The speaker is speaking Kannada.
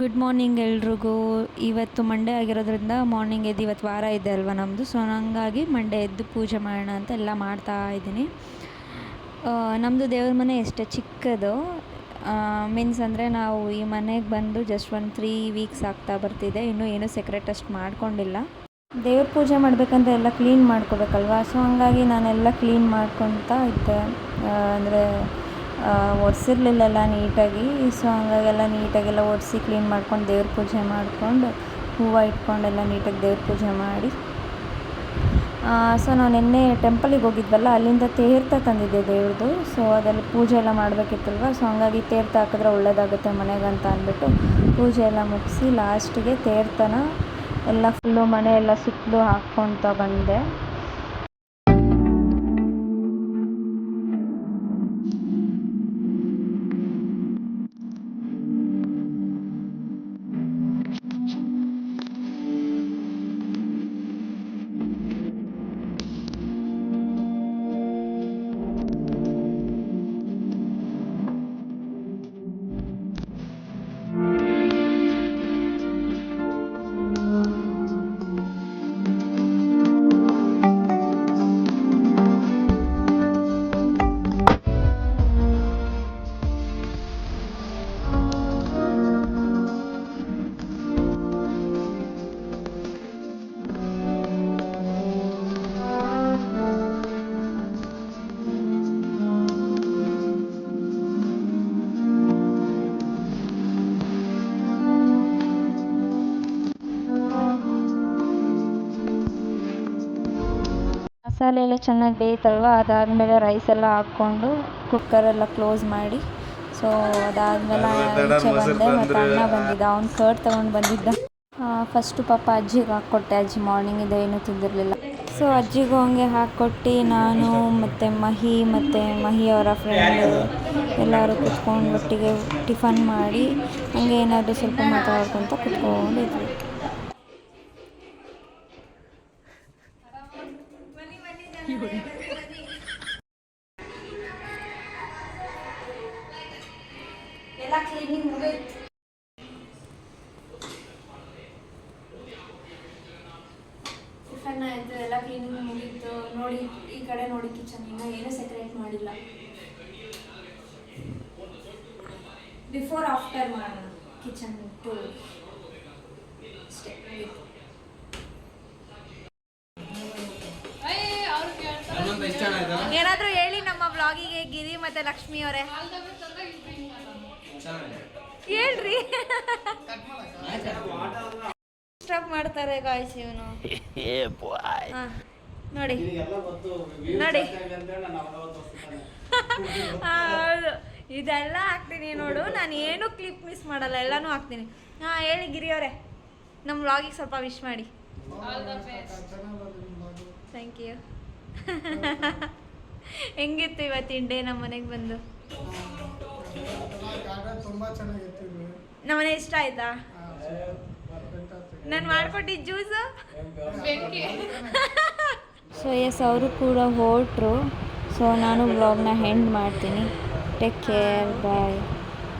ಗುಡ್ ಮಾರ್ನಿಂಗ್ ಎಲ್ರಿಗೂ. ಇವತ್ತು ಮಂಡೇ ಆಗಿರೋದ್ರಿಂದ ಮಾರ್ನಿಂಗ್ ಎದ್ದು ಇವತ್ತು ವಾರ ಇದೆ ಅಲ್ವಾ ನಮ್ಮದು. ಸೊ ಹಂಗಾಗಿ ಮಂಡೇ ಎದ್ದು ಪೂಜೆ ಮಾಡೋಣ ಅಂತ ಎಲ್ಲ ಮಾಡ್ತಾ ಇದ್ದೀನಿ. ನಮ್ಮದು ದೇವ್ರ ಮನೆ ಎಷ್ಟೇ ಚಿಕ್ಕದು, ಮೀನ್ಸ್ ಅಂದರೆ ನಾವು ಈ ಮನೆಗೆ ಬಂದು ಜಸ್ಟ್ ಒಂದು 3 ವೀಕ್ಸ್ ಆಗ್ತಾ ಬರ್ತಿದೆ. ಇನ್ನೂ ಏನೂ ಸೆಕ್ರೆಟ್ ಅಷ್ಟು ಮಾಡ್ಕೊಂಡಿಲ್ಲ. ದೇವ್ರ ಪೂಜೆ ಮಾಡಬೇಕಂತ ಎಲ್ಲ ಕ್ಲೀನ್ ಮಾಡ್ಕೋಬೇಕಲ್ವ. ಸೊ ಹಂಗಾಗಿ ನಾನೆಲ್ಲ ಕ್ಲೀನ್ ಮಾಡ್ಕೊತಾ ಇದ್ದೆ. ಅಂದರೆ ಒರೆಸಿರ್ಲಿಲ್ಲ ನೀಟಾಗಿ. ಸೊ ಹಂಗಾಗೆಲ್ಲ ನೀಟಾಗೆಲ್ಲ ಒರೆಸಿ ಕ್ಲೀನ್ ಮಾಡ್ಕೊಂಡು ದೇವ್ರ ಪೂಜೆ ಮಾಡಿಕೊಂಡು ಹೂವು ಇಟ್ಕೊಂಡೆಲ್ಲ ನೀಟಾಗಿ ದೇವ್ರ ಪೂಜೆ ಮಾಡಿ. ಸೊ ನಾವು ನಿನ್ನೆ ಟೆಂಪಲಿಗೆ ಹೋಗಿದ್ವಲ್ಲ, ಅಲ್ಲಿಂದ ತೀರ್ಥ ತಂದಿದ್ದೆ ದೇವ್ರದ್ದು. ಸೊ ಅದೆಲ್ಲ ಪೂಜೆ ಎಲ್ಲ ಮಾಡಬೇಕಿತ್ತಲ್ವ. ಸೊ ಹಂಗಾಗಿ ತೀರ್ಥ ಹಾಕಿದ್ರೆ ಒಳ್ಳೇದಾಗುತ್ತೆ ಮನೆಗಂತ ಅಂದ್ಬಿಟ್ಟು ಪೂಜೆ ಎಲ್ಲ ಮುಗಿಸಿ ಲಾಸ್ಟಿಗೆ ತೀರ್ಥನ ಎಲ್ಲ ಫುಲ್ಲು ಮನೆ ಎಲ್ಲ ಸುತ್ತಲೂ ಹಾಕ್ಕೊಳ್ತಾ ಬಂದೆ. ಮಸಾಲೆ ಎಲ್ಲ ಚೆನ್ನಾಗಿ ಬೇಯ್ತಲ್ವ, ಅದಾದಮೇಲೆ ರೈಸೆಲ್ಲ ಹಾಕ್ಕೊಂಡು ಕುಕ್ಕರೆಲ್ಲ ಕ್ಲೋಸ್ ಮಾಡಿ. ಸೊ ಅದಾದಮೇಲೆ ಈಚೆ ಬಂದೆ. ಮತ್ತು ಅಣ್ಣ ಬಂದಿದ್ದ, ಅವ್ನು ಕರ್ಡ್ ತೊಗೊಂಡು ಬಂದಿದ್ದ. ಫಸ್ಟು ಪಾಪ ಅಜ್ಜಿಗೆ ಹಾಕ್ಕೊಟ್ಟೆ. ಅಜ್ಜಿ ಮಾರ್ನಿಂಗಿಂದ ಏನೂ ತಿಂದಿರಲಿಲ್ಲ. ಸೊ ಅಜ್ಜಿಗೂ ಹಂಗೆ ಹಾಕ್ಕೊಟ್ಟು ನಾನು ಮತ್ತು ಮಹಿ ಅವರ ಫ್ರೆಂಡು ಎಲ್ಲರೂ ಕುತ್ಕೊಂಡು ಒಟ್ಟಿಗೆ ಟಿಫನ್ ಮಾಡಿ ಹಂಗೆ ಏನಾದರೂ ಸ್ವಲ್ಪ ಮಾತಾಡ್ಕೊತ ಕುತ್ಕೊಂಡಿದ್ವಿ. ಎಲ್ಲ ಕ್ಲೀನಿಂಗ್ ಮುಗಿತು. ಟಿಫನ್ ಆಯಿತು, ಎಲ್ಲ ಕ್ಲೀನಿಂಗ್ ಮುಗೀತು. ನೋಡಿ ಈ ಕಡೆ ನೋಡಿ, ಕಿಚನ್ ಇನ್ನೂ ಏನೂ ಸೆಕ್ರೇಟ್ ಮಾಡಿಲ್ಲ. ಬಿಫೋರ್ ಆಫ್ಟರ್ ಮಾಡೋಣ ಕಿಚನ್ ಟೂರ್ ಅಷ್ಟೇ. ಏನಾದರೂ ಹೇಳಿ ನಮ್ಮ ವ್ಲಾಗಿಗೆ ಗಿರಿ ಮತ್ತು ಲಕ್ಷ್ಮಿ ಅವರೇ. ಹೇಳ್ರಿ. ಸ್ಟಾಪ್ ಮಾಡ್ತಾರೆ ಗಾಯ್ಸ್ ಇವನು. ನೋಡಿ ನೋಡಿ, ಹೌದು, ಇದೆಲ್ಲ ಹಾಕ್ತೀನಿ ನೋಡು. ನಾನು ಏನೂ ಕ್ಲಿಪ್ ಮಿಸ್ ಮಾಡಲ್ಲ, ಎಲ್ಲನೂ ಹಾಕ್ತೀನಿ. ಹೇಳಿ ಗಿರಿ ಅವರೇ, ನಮ್ಮ ವ್ಲಾಗಿಗೆ ಸ್ವಲ್ಪ ವಿಶ್ ಮಾಡಿ. Thank you. ಹೆಂಗಿತ್ತು ಇವತ್ತಿನ ಡೇ ನಮ್ಮ ಮನೆಗೆ ಬಂದು? ನಮ್ಮನೆ ಇಷ್ಟ ಆಯ್ತಾ? ನಾನು ಮಾಡ್ಕೊಟ್ಟಿದ್ದ ಜ್ಯೂಸು. ಸೊ ಎಸ್, ಅವರು ಕೂಡ ಹೊರಟ್ರು. ಸೊ ನಾನು ವ್ಲಾಗ್ನ ಎಂಡ್ ಮಾಡ್ತೀನಿ. ಟೇಕ್ ಕೇರ್, ಬಾಯ್.